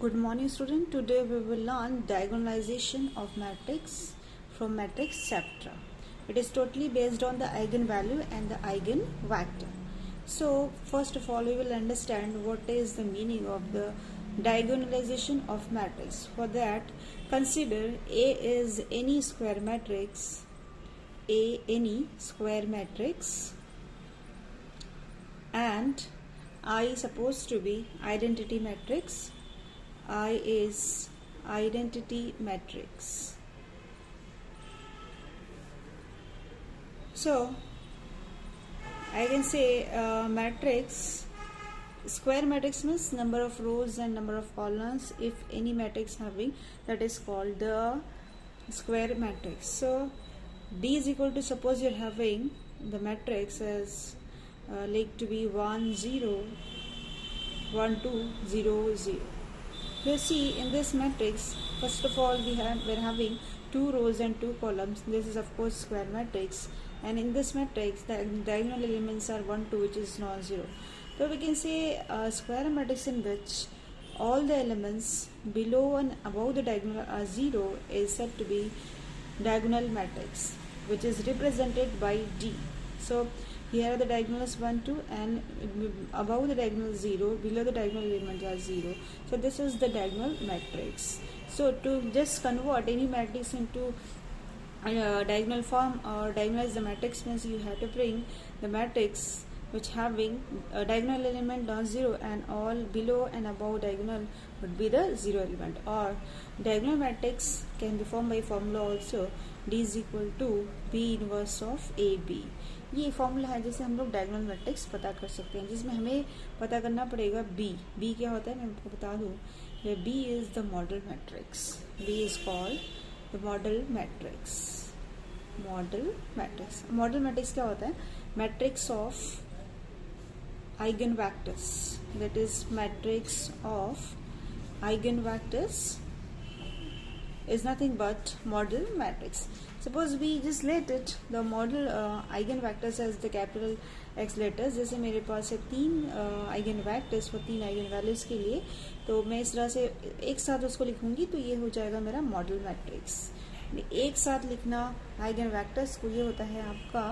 Good morning student. Today we will learn diagonalization of matrix from matrix chapter. It is totally based on the eigenvalue and the eigenvector. So first of all we will understand what is the meaning of the diagonalization of matrix. For that consider A is any square matrix, A any square matrix, and I is supposed to be identity matrix. I is identity matrix. So I can say matrix, square matrix means number of rows and number of columns. If any matrix having, that is called the square matrix. So D is equal to, suppose you are having the matrix as like to be 1 0 1 2 0 0. You see in this matrix, first of all we are having 2 rows and 2 columns. This is of course square matrix, and in this matrix the diagonal elements are 1 2, which is non-zero. So we can say a square matrix in which all the elements below and above the diagonal are 0 is said to be diagonal matrix, which is represented by D. So here are the diagonals 1 2, and above the diagonal 0, below the diagonal elements are 0. So this is the diagonal matrix. So to just convert any matrix into diagonal form or diagonalize the matrix means you have to bring the matrix which having a diagonal element non-zero and all below and above diagonal would be the 0 element. Or diagonal matrix can be formed by formula also, D is equal to B inverse of AB. ये formula है जिससे हम लोग diagonal matrix पता कर सकते हैं, जिसमें हमें पता करना पड़ेगा बी क्या होता है मैं आपको बता दूं, ये B is the modal matrix. B is called the modal matrix. Modal matrix क्या होता है? Matrix of eigen vectors, that is matrix of eigen vectors is nothing but model matrix. Suppose we just let it the model eigenvectors as the capital X letters. जैसे मेरे पास है 3 eigenvectors for 3 eigenvalues के लिए, तो मैं इस तरह से एक साथ उसको लिखूंगी तो ये हो जाएगा मेरा मॉडल मैट्रिक्स. एक साथ लिखना eigenvectors को, ये होता है आपका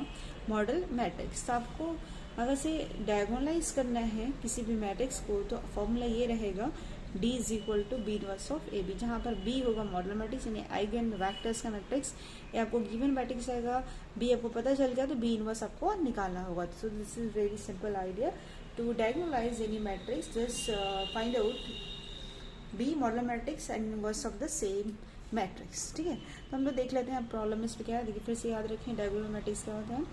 मॉडल मैट्रिक्स. तो आपको अगर से डायगोनलाइज करना है किसी भी मैट्रिक्स को तो फॉर्मूला ये रहेगा D is equal to B inverse of A B, जहाँ पर B होगा मॉडल मैट्रिक्स यानी आइगन वैक्टर्स का मैट्रिक्स. ये आपको गिवन मैट्रिक्स आएगा, B आपको पता चल गया तो B इनवर्स आपको निकालना होगा. So this is very simple idea to diagonalize any matrix. Just find out B model matrix and inverse of the same matrix. ठीक है, तो हम लोग देख लेते हैं प्रॉब्लम इस पर क्या है. देखिए फिर से याद रखें डायगोनल मैट्रिक्स क्या होता है,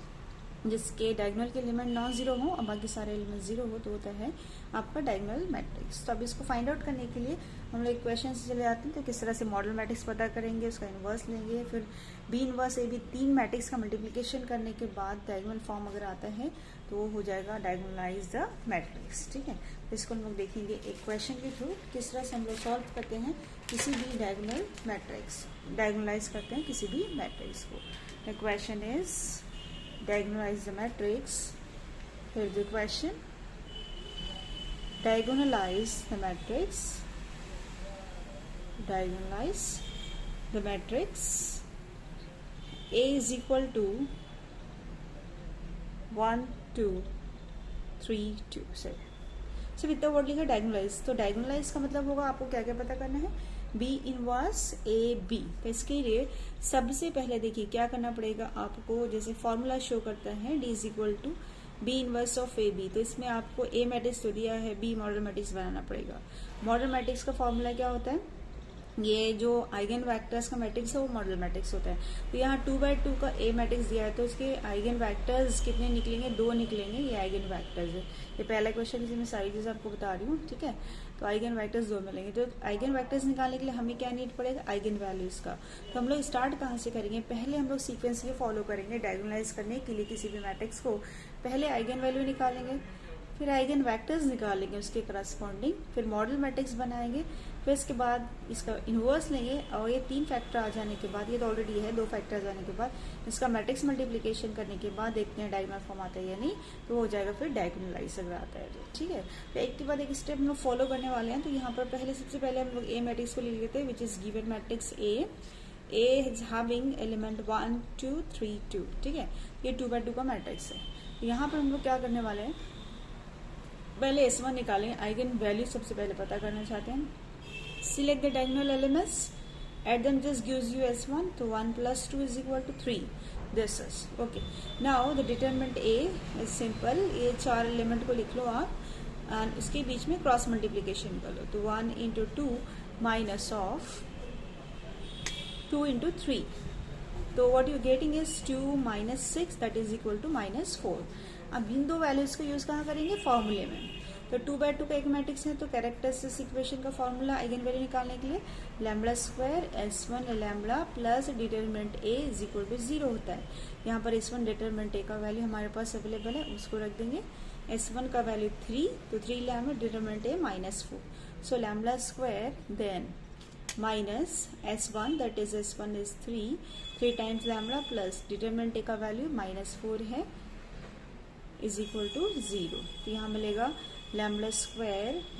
जिसके डायगोनल के एलिमेंट नॉन जीरो हो और बाकी सारे एलिमेंट जीरो हो तो होता है आपका डायगोनल मैट्रिक्स. तो अब इसको फाइंड आउट करने के लिए हम लोग इक्वेशन से चले जाते हैं. तो किस तरह से मॉडल मैट्रिक्स पता करेंगे, उसका इन्वर्स लेंगे, फिर B inverse A B 3 matrix का मल्टीप्लिकेशन करने के बाद डायगोनल फॉर्म अगर आता है तो वो हो जाएगा डायगोनलाइज द मैट्रिक्स. ठीक है, तो इसको हम लोग देखेंगे एक क्वेश्चन के थ्रू किस तरह से हम लोग सॉल्व करते हैं किसी भी डायगोनल मैट्रिक्स, डायगोनलाइज करते हैं किसी भी मैट्रिक्स को. The question is diagonalize the matrix. Here's the question: diagonalize the matrix. Diagonalize the matrix. A is equal to 1 2 3 2 7. सिर्फ इतना वर्ड लिखा डायगोनलाइज. तो डायगोनलाइज का मतलब होगा आपको क्या क्या पता करना है, बी इनवर्स ए बी. तो इसके लिए सबसे पहले देखिए क्या करना पड़ेगा आपको, जैसे फॉर्मूला शो करता है D is equal to B inverse of A B. तो इसमें आपको ए मैट्रिक्स तो दिया है, बी मॉडल मैट्रिक्स बनाना पड़ेगा. मॉडल मैट्रिक्स का फॉर्मूला क्या होता है, ये जो आइगन वैक्टर्स का मैट्रिक्स है वो मॉडल मैट्रिक्स होता है. तो यहाँ 2/2 का ए मैट्रिक्स दिया है तो उसके आइगन वैक्टर्स कितने निकलेंगे, 2 निकलेंगे. ये आइगन वैक्टर्स है. ये पहला क्वेश्चन जिसमें सारी चीजें आपको बता रही हूँ. ठीक है, तो आइगन वैक्टर्स 2 मिलेंगे. तो आइगन वैक्टर्स निकालने के लिए हमें क्या नीड पड़ेगा, आइगन वैल्यूज का. तो हम लोग स्टार्ट कहाँ से करेंगे, पहले हम लोग सीक्वेंस ये फॉलो करेंगे डायगोनलाइज करने के लिए किसी भी मैट्रिक्स को. पहले आइगन वैल्यू निकालेंगे, फिर आइगन वेक्टर्स निकालेंगे उसके करस्पॉन्डिंग, फिर मॉडल मैट्रिक्स बनाएंगे, फिर इसके बाद इसका इन्वर्स लेंगे और ये 3 फैक्टर आ जाने के बाद, ये तो ऑलरेडी है 2 फैक्टर आ जाने के बाद इसका मैट्रिक्स मल्टीप्लिकेशन करने के बाद देखते हैं डायगोनल फॉर्म आता है या नहीं, तो वो हो जाएगा फिर डायगोनलाइज अगर आता है तो। ठीक है, तो एक के बाद एक स्टेप हम लोग फॉलो करने वाले हैं। तो यहाँ पर सबसे पहले हम लोग ए मैट्रिक्स को ले लेते हैं, विच is given matrix A is having element 1 2 3 2। ठीक है, ये 2x2 का मैट्रिक्स है। यहाँ पर हम लोग क्या करने वाले हैं, पहले S1 निकालेंगे, आइगन वैल्यू सबसे पहले पता करना चाहते हैं। Select the diagonal elements, add them, just gives you S1, तो 1 + 2 = 3, this is okay. Now the determinant A is simple, ये 4 एलिमेंट को लिख लो आप एंड इसके बीच में क्रॉस मल्टीप्लीकेशन कर लो, तो 1 × 2 माइनस ऑफ 2 × 3, तो what you getting is 2 - 6 that is equal to -4। अब इन दो वैल्यूज को यूज कहाँ करेंगे, फॉर्मूले में। तो 2x2 का एक मैट्रिक्स है, तो कैरेक्टरिस्टिक्स इक्वेशन का फॉर्मूला आइगन वैल्यू निकालने के लिए λ² S1 λ प्लस डिटरमिनेंट A = 0 होता है। यहाँ पर S1 डिटरमिनेंट A का वैल्यू हमारे पास अवेलेबल है, उसको रख देंगे। S1 का वैल्यू 3, तो 3 λ, determinant A -4, so λ² then minus S1, that is S1 is 3 times λ plus determinant A का वैल्यू -4 है इज इक्वल टू 0। तो यहाँ मिलेगा λ²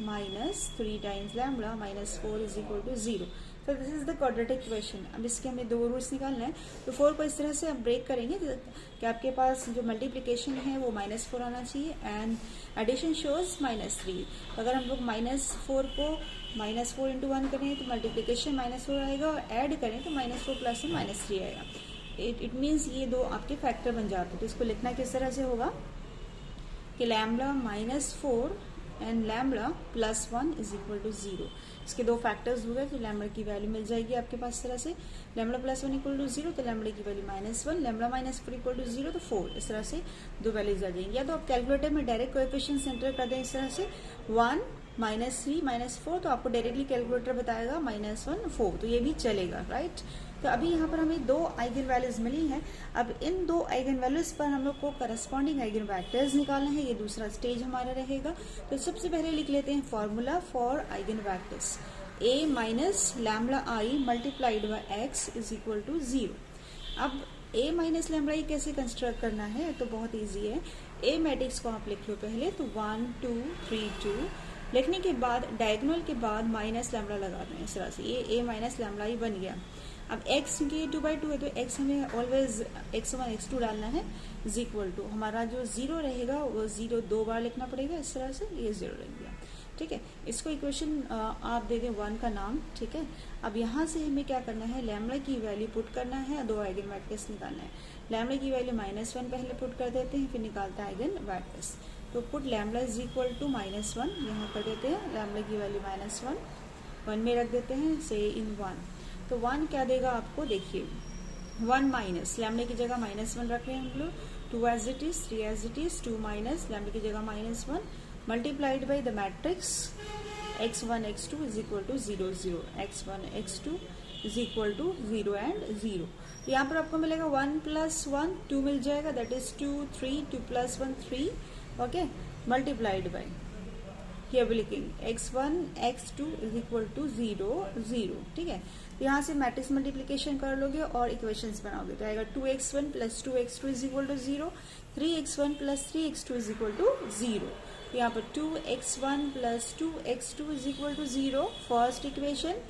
minus 3 times λ -4 is equal to 0। तो this is the quadratic equation. अब इसके हमें 2 रूट्स निकालना है, तो 4 को इस तरह से आप ब्रेक करेंगे कि आपके पास जो मल्टीप्लिकेशन है वो -4 आना चाहिए एंड एडिशन शोज -3। अगर हम लोग -4 को -4 × 1 करें तो मल्टीप्लिकेशन -4 आएगा और ऐड करें तो -4 + -3 आएगा। इट मीन्स ये 2 आपके फैक्टर बन जाते हैं। तो इसको लिखना किस तरह से होगा कि λ -4 एंड λ +1 इज इक्वल टू 0। इसके 2 फैक्टर्स हो गए, तो λ की वैल्यू मिल जाएगी आपके पास इस तरह से, λ +1 = 0, तो λ की वैल्यू -1, λ -4 = 0, तो 4। इस तरह से 2 वैल्यूज आ जाएंगी। या तो आप कैलकुलेटर में डायरेक्ट कोएफिशिएंट्स एंटर कर दें इस तरह से, 1 -3 -4, तो आपको डायरेक्टली कैलकुलेटर बताएगा -1 4, तो ये भी चलेगा, राइट। तो अभी यहाँ पर हमें 2 आइगन वैल्यूज मिली हैं। अब इन 2 आइगन वैल्यूज पर हम लोग को करस्पॉन्डिंग आइगन वेक्टर्स निकालना है, ये दूसरा स्टेज हमारा रहेगा। तो सबसे पहले लिख लेते हैं formula for eigen vectors, A - λI multiplied by x is equal to 0। अब A - λI कैसे कंस्ट्रक्ट करना है, तो बहुत ईजी है। A मैट्रिक्स को आप लिख लो पहले, तो 1 2 3 2 लिखने के बाद डायगोनल के बाद -λ लगा दें इस तरह से, ये A - λI बन गया। अब x की 2/2 है, तो x हमें ऑलवेज x1 x2 डालना है इज इक्वल टू, हमारा जो 0 रहेगा वो 0 2 बार लिखना पड़ेगा इस तरह से, ये 0 रह गया। ठीक है, इसको इक्वेशन आप दे दें 1 का नाम। ठीक है, अब यहाँ से हमें क्या करना है, λ की वैल्यू पुट करना है, 2 आइगन वेक्टर्स निकालना है। λ की वैल्यू -1 पहले पुट कर देते हैं, फिर निकालते हैं आइगन वेक्टर्स। तो पुट λ इज इक्वल टू -1, यहाँ कर देते हैं, λ की वैल्यू -1 में रख देते हैं, से इन 1, तो 1 क्या देगा आपको, देखिए 1 माइनस λ की जगह -1 रख रहे हैं हम लोग, 2 as it is, 3 as it is, 2 minus λ की जगह -1 multiplied by the matrix x1 x2 is equal to 0 0, x1 x2 is equal to 0 and 0। यहाँ पर आपको मिलेगा 1 + 1 2 मिल जाएगा, that is 2 3, 2 + 1 3, okay, multiplied by here we लिखेंगे x1 x2 is equal to 0 0। ठीक है, तो यहाँ से मैट्रिक्स मल्टीप्लिकेशन कर लोगे और इक्वेशंस बनाओगे, तो आएगा 2x1 + 2x2 is equal to 0, 3x1 + 3x2 is equal to 0। तो यहाँ पर 2x1 + 2x2 is equal to 0 first equation,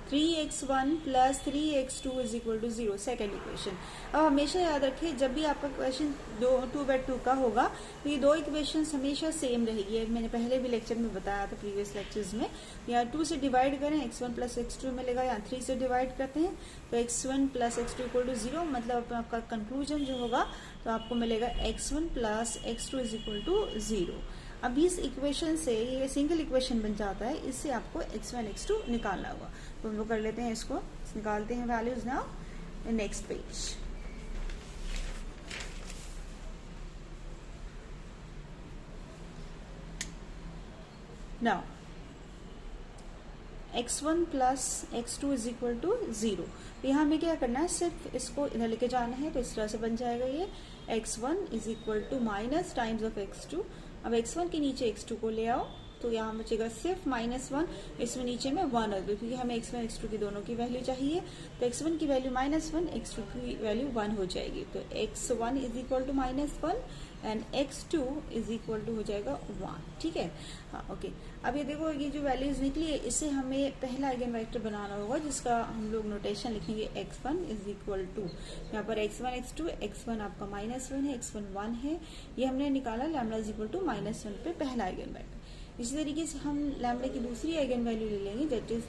3x1 + 3x2 is equal to 0 second equation. अब हमेशा याद रखें, जब भी आपका क्वेश्चन 2/2 का होगा तो ये 2 इक्वेशंस हमेशा सेम रहेगी। मैंने पहले भी लेक्चर में बताया था, प्रीवियस लेक्चर्स में। यहाँ 2 से डिवाइड करें, x1 + x2 मिलेगा, यहाँ 3 से डिवाइड करते हैं तो x1 + x2 इक्वल टू 0, मतलब आपका कंक्लूजन जो होगा तो आपको मिलेगा x1 + x2 is equal to 0। अब इस इक्वेशन से ये सिंगल इक्वेशन बन जाता है, इससे आपको x1 x2 निकालना होगा। तो हम लोग कर लेते हैं इसको, निकालते हैं values now next page. Now x1 + x2 is equal to 0। तो यहाँ हमें क्या करना है, सिर्फ इसको इधर लेके जाना है, तो इस तरह से बन जाएगा ये x1 is equal to minus times of x2 अब x1 के नीचे x2 को ले आओ तो यहाँ बचेगा सिर्फ -1, इसमें नीचे में 1 रख दो क्योंकि हमें x1 x2 की दोनों की वैल्यू चाहिए। तो x1 की वैल्यू -1, x2 की वैल्यू 1 हो जाएगी। तो x1 is equal to -1 and x2 is equal to हो जाएगा 1। ठीक है, हाँ ओके। अब ये देखो ये जो वैल्यूज निकली है इससे हमें पहला आइगन वेक्टर बनाना होगा जिसका हम लोग नोटेशन लिखेंगे x1 इज इक्वल टू, यहाँ पर x1 x2, x1 आपका -1 है, x1 1 है, ये हमने निकाला लैम्डा इज इक्वल टू -1 पे पहला आइगन वेक्टर। इसी तरीके से हम लैम्डा की दूसरी आइगन वैल्यू ले लेंगे दैट इज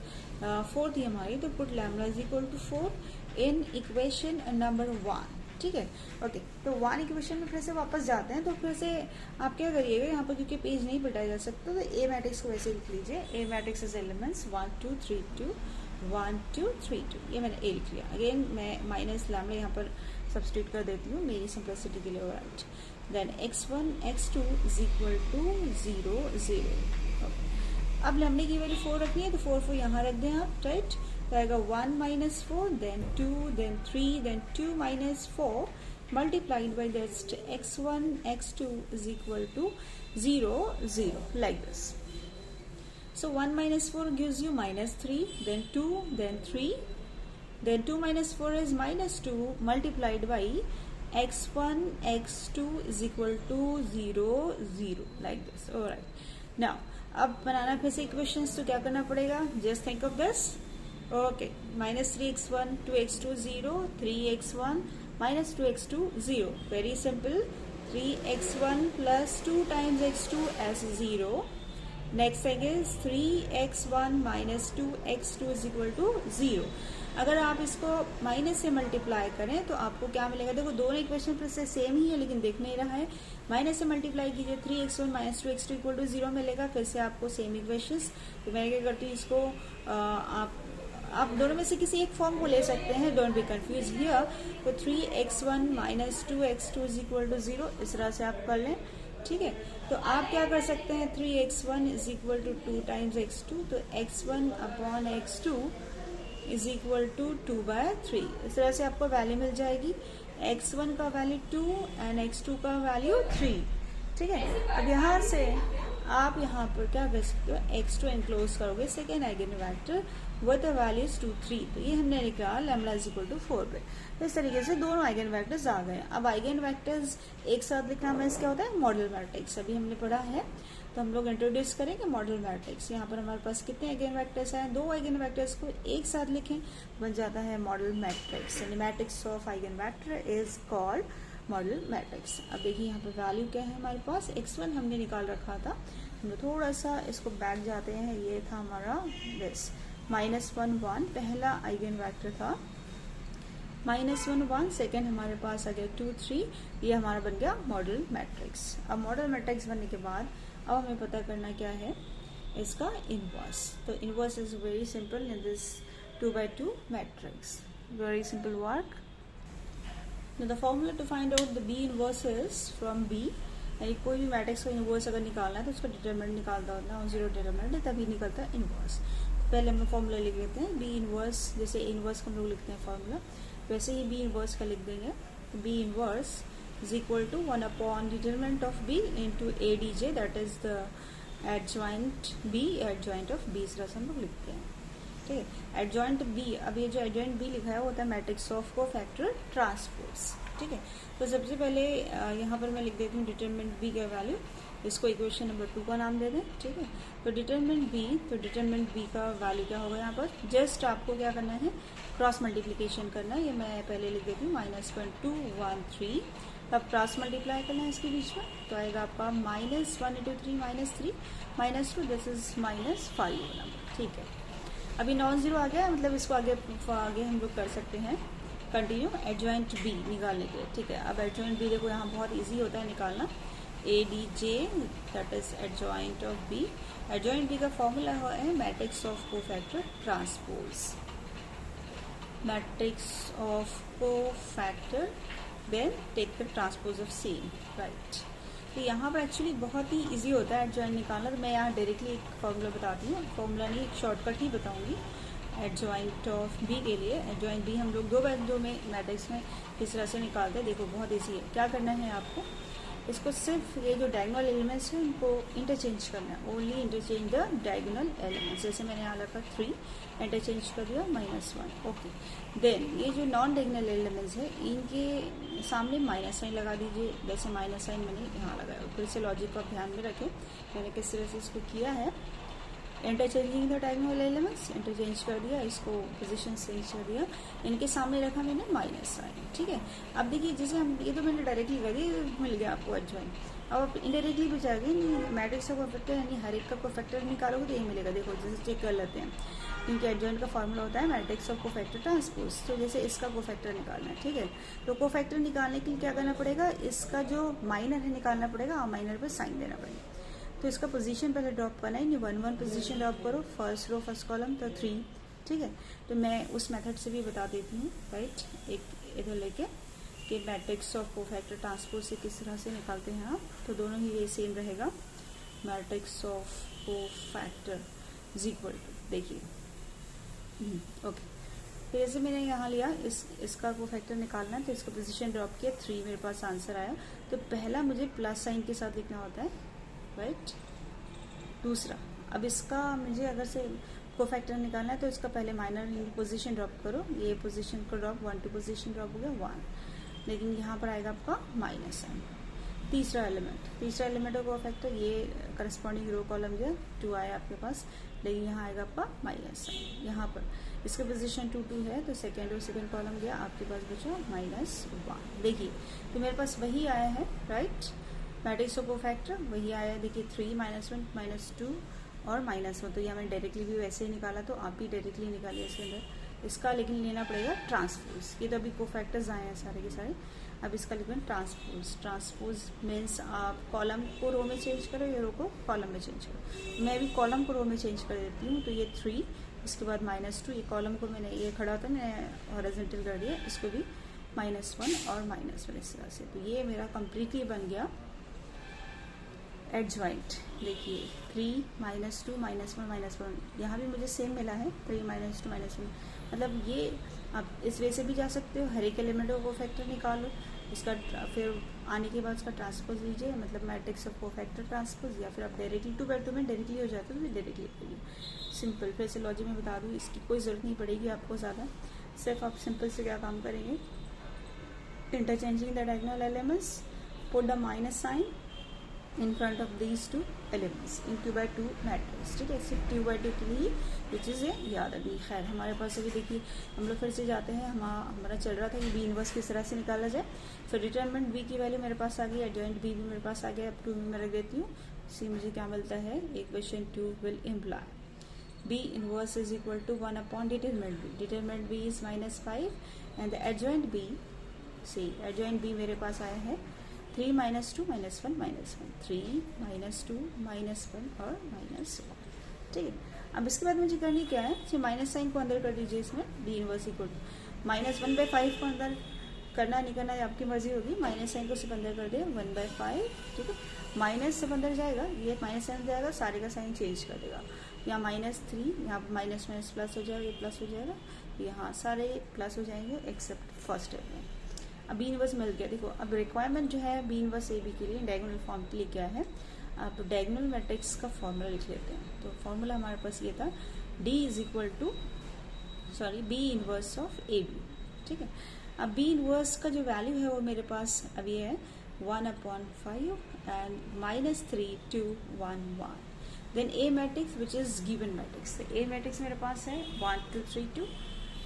4 थी हमारी, तो put lambda is equal to 4 in equation number 1। ठीक है, ओके। तो 1 इक्वेशन में फिर से वापस जाते हैं, तो फिर से आप क्या करिएगा यहाँ पर क्योंकि पेज नहीं पटाया जा सकता तो ए मैट्रिक्स को वैसे लिख लीजिए। ए मैट्रिक्स इज एलिमेंट्स 1 2 3 2 1 2 3 2, ये मैंने ए लिख लिया। अगेन मैं माइनस लैम्डा यहाँ पर सब्स्टिट्यूट कर देती हूँ मेरी सिंपलिसिटी के लिए, right. Then x1 x2 is equal to 0 0। अब लैम्डा की वैल्यू 4 रखनी है तो 4 यहाँ रख दें आप, राइट। तो आएगा 1 minus 4 then 2 then 3 then 2 minus 4 multiplied by just x1 x2 is equal to 0 0 like this. So 1 minus 4 gives you -3, then 2, then 3, then 2 minus 4 is -2 multiplied by x1 x2 is equal to 0 0 like this. Alright. Now अब बनाना फिर से equations तो क्या करना पड़ेगा, just think of this. Okay, -3x1 2x2 0, 3x1 -2x2 0, very simple. 3x1 plus 2 times x2 as 0. Next thing is 3x1 minus 2x2 is equal to 0। अगर आप इसको माइनस से मल्टीप्लाई करें तो आपको क्या मिलेगा, देखो दोनों इक्वेशन फिर से सेम ही है लेकिन देख नहीं रहा है। माइनस से मल्टीप्लाई कीजिए 3x1 minus 2x2 equal to 0 मिलेगा, फिर से आपको सेम इक्वेशंस। तो मैं क्या करती हूँ इसको आप दोनों में से किसी एक फॉर्म को ले सकते हैं, डोंट बी कंफ्यूज हियर। तो 3x1 minus 2x2 is equal to 0, इस तरह से आप कर लें। ठीक है, तो आप क्या कर सकते हैं 3x1 is equal to 2 times x2, तो x1 upon x2 is equal to 2/3। इस तरह से आपको वैल्यू मिल जाएगी, x1 का वैल्यू 2 एंड x2 का वैल्यू 3। ठीक है, अब यहाँ से आप यहाँ पर क्या कर सकते हो, x2 एनक्लोज करोगे second eigen vector with the values 2 3, तो ये हमने निकाला लैम्डा इज इक्वल टू 4 पे। तो इस तरीके से दोनों आइगन वेक्टर्स आ गए। अब आइगन वेक्टर्स एक साथ लिखना मीन्स क्या होता है, मॉडल मैट्रिक्स। अभी हमने पढ़ा है तो हम लोग इंट्रोड्यूस करेंगे मॉडल मैट्रिक्स। यहाँ पर हमारे पास कितने आइगन वेक्टर्स हैं, 2 आइगन वेक्टर्स को एक साथ लिखें बन जाता है model matrix. Matrix of eigen vector is called model matrix. अब देखिए यहाँ पर वैल्यू क्या है हमारे पास, x1 हमने निकाल रखा था। हम लोग थोड़ा सा इसको बैक जाते हैं, ये था हमारा दिस -1 1 पहला आइगन वेक्टर था, -1 1 सेकेंड हमारे पास आ गया 2 3, ये हमारा बन गया मॉडल मैट्रिक्स। अब मॉडल मैट्रिक्स बनने के बाद अब हमें पता करना क्या है इसका इनवर्स। तो inverse is very simple in this 2x2 matrix, very simple work. Now the formula to find out the B inverse is from B, यानी कोई भी मैट्रिक्स का इनवर्स अगर निकालना है तो उसका डिटरमिनेंट निकालता होता है, 0 डिटरमिनेंट है तभी निकलता है इनवर्स। पहले हम फॉर्मूला लिख लेते हैं बी इनवर्स, जैसे इनवर्स हम लोग लिखते हैं फॉर्मूला वैसे ही बी इनवर्स का लिख देंगे। B inverse is equal to 1 upon determinant of B into A D J, that is the adjoint B, adjoint of B, इस तरह से हम लोग लिखते हैं। ठीक है, एडजॉइंट बी, अब ये जो एडजॉइंट बी लिखा है वो होता है मैट्रिक्स ऑफ कोफैक्टर ट्रांसपोज। ठीक है, तो सबसे पहले यहाँ पर मैं लिख देती हूँ डिटरमिनेंट बी का वैल्यू, इसको इक्वेशन नंबर 2 का नाम दे दें। ठीक है, तो डिटरमिनेंट बी, तो डिटरमिनेंट बी का वैल्यू क्या होगा, यहाँ पर जस्ट आपको क्या करना है क्रॉस मल्टीप्लिकेशन करना है। ये मैं पहले लिख देती हूँ -0.213, तब क्रॉस मल्टीप्लाई करना है इसके बीच में, तो आएगा आपका -1 × 3 -3 -2, दिस इज -5 नंबर। ठीक है, अभी नॉन जीरो आ गया, मतलब इसको आगे हम लोग कर सकते हैं कंटिन्यू एडजॉइंट बी निकालने के लिए। ठीक है, अब एडजॉइंट बी देखो यहाँ बहुत इजी होता है निकालना, A D J that is adjoint of B. Adjoint B का फॉर्मूला है matrix of cofactor transpose, matrix of cofactor then take the transpose of same, right. तो यहाँ पर एक्चुअली बहुत ही इजी होता है एडजॉइंट निकालना, तो मैं यहाँ डायरेक्टली एक फॉर्मूला बताती हूँ, फॉर्मूला नहीं एक शॉर्टकट ही बताऊँगी एडजॉइंट ऑफ बी के लिए। एडजॉइंट बी हम लोग 2x2 में मैट्रिक्स में किस तरह से निकालते हैं, देखो बहुत ईजी है। क्या करना है आपको, इसको सिर्फ ये जो डायगोनल एलिमेंट्स हैं उनको इंटरचेंज करना है, only interchange the diagonal elements. जैसे मैंने यहाँ लगा 3 इंटरचेंज कर दिया -1, ओके। देन ये जो नॉन डायगोनल एलिमेंट्स है इनके सामने माइनस साइन लगा दीजिए, जैसे माइनस साइन मैंने यहाँ लगाया। फिर से लॉजिक को ध्यान में रखें मैंने किस तरह से इसको किया है। Interchanging the diagonal elements, interchange कर दिया, इसको पोजीशन चेंज कर दिया, इनके सामने रखा मैंने माइनस साइन, ठीक है। अब देखिए जैसे हम ये तो मैंने डायरेक्टली कर दिया, मिल गया आपको एडजॉइन। अब आप इनडायरेक्टली भी जाएंगे मैट्रिक्स ऑफ कोफैक्टर यानी हर एक का कोफैक्टर निकालोगे तो यही मिलेगा। देखो जैसे चेक कर लेते हैं, क्योंकि एडजॉइन का फॉर्मूला होता है मैट्रिक्स ऑफ कोफैक्टर ट्रांसपोज। तो जैसे इसका कोफैक्टर निकालना है, ठीक है। तो कोफैक्टर निकालने के लिए क्या करना पड़ेगा, इसका जो माइनर है निकालना पड़ेगा और माइनर पर साइन देना पड़ेगा। तो इसका पोजीशन पहले ड्रॉप करना है, 1 पोजीशन ड्रॉप करो, फर्स्ट रो फर्स्ट कॉलम तो 3, ठीक है। तो मैं उस मेथड से भी बता देती हूँ, राइट। एक इधर लेके कि मैट्रिक्स ऑफ कोफैक्टर ट्रांसपोज से किस तरह से निकालते हैं आप, तो दोनों ही ये सेम रहेगा। Matrix of cofactor is equal to, देखिए ओके। तो जैसे मैंने यहाँ लिया इसका कोफैक्टर निकालना है, तो इसका पोजीशन ड्रॉप किया, 3 मेरे पास आंसर आया। तो पहला मुझे प्लस साइन के साथ लिखना होता है, राइट। दूसरा, अब इसका मुझे अगर से कोफैक्टर निकालना है तो इसका पहले माइनर पोजीशन ड्रॉप करो, ये पोजीशन को ड्रॉप 1 2 पोजीशन ड्रॉप हो गया 1, लेकिन यहाँ पर आएगा आपका माइनस साइन। तीसरा एलिमेंट ऑफ कोफैक्टर, ये करस्पॉन्डिंग रो कॉलम जो 2 आया आपके पास, लेकिन यहाँ आएगा आपका माइनस साइन। यहाँ पर इसका पोजीशन 2 2 है, तो सेकेंड रो सेकेंड कॉलम गया, आपके पास बचा -1। देखिए तो मेरे पास वही आया है, राइट। मैट्रिक्स ऑफ कोफैक्टर वही आया, देखिए 3 -1 -2 और -1। तो यहाँ मैंने डायरेक्टली भी वैसे ही निकाला, तो आप भी डायरेक्टली निकालिए इसके अंदर। इसका लेकिन लेना पड़ेगा ट्रांसपोज, ये तो अभी कोफैक्टर्स आए हैं सारे के सारे। अब इसका लिखना ट्रांसपोज मीन्स आप कॉलम को रो में चेंज करो या रो को कॉलम में चेंज करो। मैं अभी कॉलम को रो में चेंज कर देती हूँ, तो ये 3, इसके बाद -2, ये कॉलम को मैंने ये खड़ा था मैंने हॉरिजॉन्टल कर दिया, इसको भी -1 और -1 इस तरह से। तो ये मेरा कम्प्लीटली बन गया एडजॉइंट। देखिए 3 -2 -1 -1, यहाँ भी मुझे सेम मिला है 3 -2 -1। मतलब ये आप इस वे से भी जा सकते हो, हर एक एलिमेंट को कोफैक्टर निकालो, इसका फिर आने के बाद उसका ट्रांसपोज लीजिए, मतलब मैट्रिक्स ऑफ कोफैक्टर ट्रांसपोज, या फिर आप डायरेक्टली 2/2 में डायरेक्टली हो जाते हो तो डायरेक्टली करिए, सिंपल। फिर से लॉजिक में बता दूँ, इसकी कोई ज़रूरत नहीं पड़ेगी आपको ज़्यादा, सिर्फ आप सिंपल से क्या काम करेंगे, interchanging the diagonal elements, put the minus sign in front of these two elements in 2/2 matrix, ठीक है। सिर्फ 2/2 के लिए ये चीज़ें याद रखनी। खैर हमारे पास अभी देखिए हम लोग फिर से जाते हैं, हमारा चल रहा था कि बी इनवर्स किस तरह से निकाला जाए। फिर डिटरमिनेंट बी की वैल्यू मेरे पास आ गई, एडजॉइंट बी भी मेरे पास आ गया, अब 2 में मैं रख देती हूँ। सी मुझे क्या मिलता है, equation 2 will imply B inverse is equal to 1 determinant B. Determinant B is -5 and the adjoint B, see adjoint B मेरे पास आया है 3 -2 -1 -1, 3 -2 -1 और -1, ठीक है। अब इसके बाद मुझे करनी क्या है, जो माइनस साइन को अंदर कर दीजिए इसमें, बी इनवर्स इक्वल टू -1/5 को अंदर करना नहीं करना आपकी मर्जी होगी, माइनस साइन को सिर्फ अंदर कर दे 1/5, ठीक है। माइनस सब अंदर जाएगा, ये माइनस साइन जाएगा, सारे का साइन चेंज कर देगा, यहाँ -3, यहाँ पर माइनस प्लस हो जाएगा, ये प्लस हो जाएगा, यहाँ सारे प्लस हो जाएंगे एक्सेप्ट फर्स्ट स्टेप में। अब बी इनवर्स मिल गया। देखो अब रिक्वायरमेंट जो है बी इनवर्स ए बी के लिए डायगोनल फॉर्म के लिए क्या है, आप डायगोनल मैट्रिक्स का फॉर्मूला लिख लेते हैं। तो फॉर्मूला हमारे पास ये था, D is equal to B inverse of A B, ठीक है। अब बी इनवर्स का जो वैल्यू है वो मेरे पास अब ये है 1/5 and -3 2 1 1। Then A matrix which is given matrix, A matrix मेरे पास है 1 2 3 2,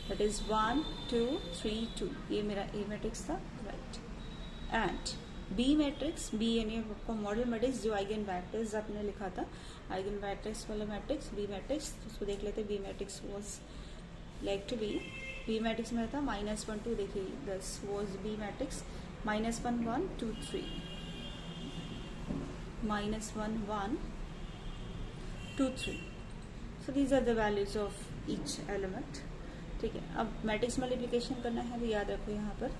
that is 1 2 3 2, ये मेरा ए मैट्रिक्स था, right. And B matrix, B यानी आपको मॉडल मैट्रिक्स जो आइगन वेक्टर्स आपने लिखा था, आइगन वेक्टर्स वाला मैट्रिक्स बी मैट्रिक्स, उसको देख लेते हैं। B matrix was like to B matrix में था -1 2, देखिए this was B matrix -1 1 2 3 -1 1 2 3, so these are the values of each element, ठीक है। अब मैट्रिक्स मल्टीप्लिकेशन करना है तो याद रखो यहाँ पर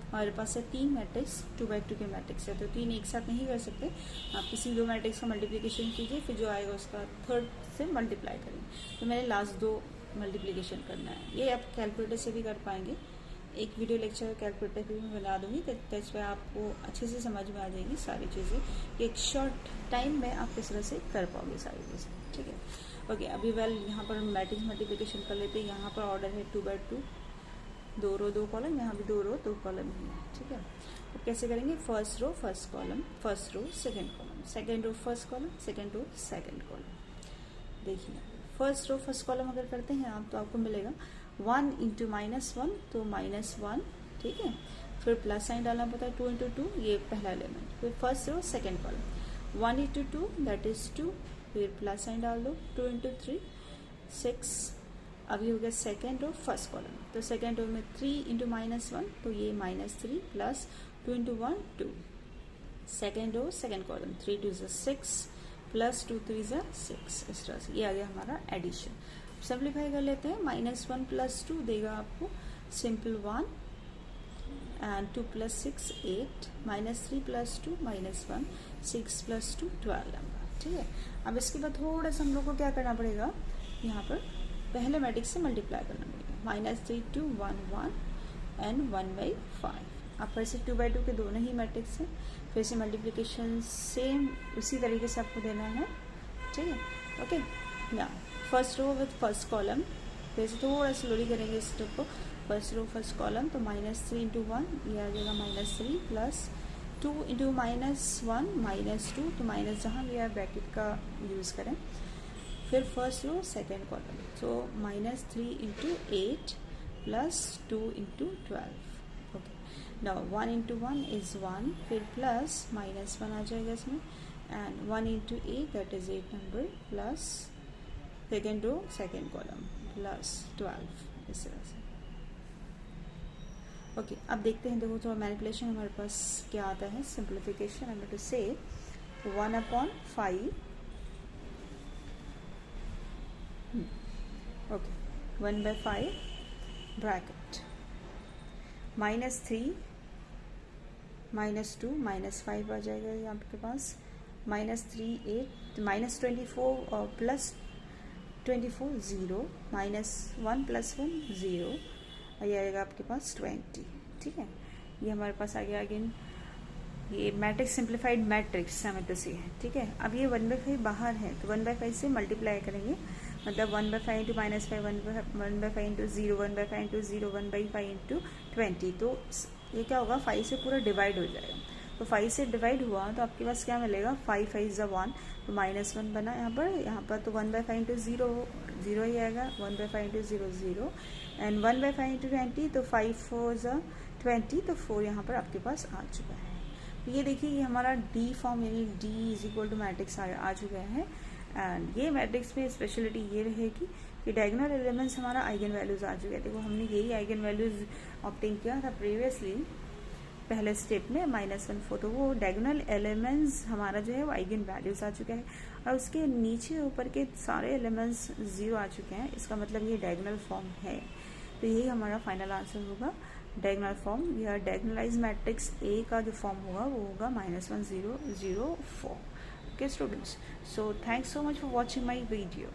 हमारे पास है 3 मैट्रिक्स 2/2 के मैट्रिक्स है, तो 3 एक साथ नहीं कर सकते, आप किसी 2 मैट्रिक्स का मल्टीप्लिकेशन कीजिए, फिर जो आएगा उसका थर्ड से मल्टीप्लाई करेंगे। तो मैंने लास्ट 2 मल्टीप्लिकेशन करना है, ये आप कैलकुलेटर से भी कर पाएंगे, एक वीडियो लेक्चर कैलकुलेटर भी मैं बना दूंगी, तो इस पर आपको अच्छे से समझ में आ जाएगी सारी चीज़ें कि एक शॉर्ट टाइम में आप किस तरह से कर पाओगे सारी चीज़ें, ठीक है। ओके, अभी यहाँ पर मैट्रिक्स मल्टीप्लिकेशन कर लेते हैं। यहाँ पर ऑर्डर है 2/2, 2 रो 2 कॉलम, यहाँ भी 2 रो 2 कॉलम ही है, ठीक है। तो कैसे करेंगे, first row first column, first row second column, second row first column, second row second column. देखिए फर्स्ट रो फर्स्ट कॉलम अगर करते हैं आप तो आपको मिलेगा 1 इंटू -1, तो -1, ठीक है। फिर प्लस साइन डालना पड़ता है, 2 इंटू 2, ये पहला एलिमेंट। फिर first row second column, 1 into 2 that is 2, फिर प्लस साइन डाल दो, 2 इंटू 3 6। अभी हो गया सेकेंड रो फर्स्ट कॉलम, तो सेकेंड रो में 3 इंटू -1, तो ये -3 plus 2 into 1 2। Second row second column, 3 2 6 plus 2 3 6। इस तरह से ये आ गया हमारा एडिशन। सिंप्लीफाई कर लेते हैं, -1 प्लस 2 देगा आपको simple 1, and 2 plus 6 8, -3 plus 2 -1, 6 plus 2 12 number, ठीक है। अब इसके बाद थोड़ा सा हम लोग को क्या करना पड़ेगा, यहाँ पर पहले मैट्रिक्स से मल्टीप्लाई करना पड़ेगा, -3 2 1 1 एंड 1/5। अब फिर से 2/2 के दोनों ही मैट्रिक्स हैं, फिर से मल्टीप्लिकेशन सेम उसी तरीके से आपको देना है, ठीक है। ओके, ना first row with first column, फिर से थोड़ा स्लोली करेंगे इस स्टेप को। फर्स्ट रो फर्स्ट कॉलम, तो -3 इंटू 1, ये आ जाएगा -3 प्लस 2 इंटू -1 -2, तो माइनस जहाँ भी आप ब्रैकेट का यूज़ करें। फिर फर्स्ट रो सेकेंड कॉलम, तो -3 into 8 plus 2 into 12। Okay, now 1 into 1 is 1, फिर प्लस -1 आ जाएगा इसमें, and 1 into 8 that is 8 number, plus second row second column plus 12, इस तरह से। ओके, अब देखते हैं, देखो थोड़ा मैनिपुलेशन हमारे पास क्या आता है, सिंप्लीफिकेशन। आई एम टू से 1/5, ओके, 1/5 ब्रैकेट -3 -2 -5 आ जाएगा ये आपके पास, -3 8 -24 और प्लस 24 0, -1 प्लस 1 0, ये आएगा आपके पास 20, ठीक है। ये हमारे पास आ गया अगेन, ये मैट्रिक्स सिंप्लीफाइड मैट्रिक्स हमें तो सी है, ठीक है। अब ये 1/5 बाहर है, तो 1/5 से मल्टीप्लाई करेंगे, मतलब 1/5 इंटू -5, 1/5 इंटू 0, 1/5 इंटू 0, 1/5 इंटू 20, तो ये क्या होगा, 5 से पूरा डिवाइड हो जाएगा। तो 5 से डिवाइड हुआ तो आपके पास क्या मिलेगा, 5 5 = 1, तो -1 बना यहाँ पर तो 1/5 इंटू 0 0 ही आएगा, 1/5 इंटू 0 0, एंड 1/5 इंटू 20, तो 5 4 = 20, तो 4 यहाँ पर आपके पास आ चुका है। तो ये देखिए, ये हमारा डी फॉर्म यानी डी = मैट्रिक्स आ चुका है। एंड ये मैट्रिक्स में स्पेशलिटी ये रहेगी कि डायगोनल एलिमेंट्स हमारा आइगन वैल्यूज आ चुके हैं। देखो हमने यही आइगन वैल्यूज ऑब्टेन किया था प्रीवियसली पहले स्टेप में, -1 4, तो वो डायगोनल एलिमेंट्स हमारा जो है वो आइगन वैल्यूज आ चुका है, और उसके नीचे ऊपर के सारे एलिमेंट्स 0 आ चुके हैं। इसका मतलब ये डायगोनल फॉर्म है, तो यही हमारा फाइनल आंसर होगा, डायगोनल फॉर्म या डायगोनलाइज मैट्रिक्स ए का जो फॉर्म होगा वो होगा -1 0 0 4। Okay students, so thanks so much for watching my video.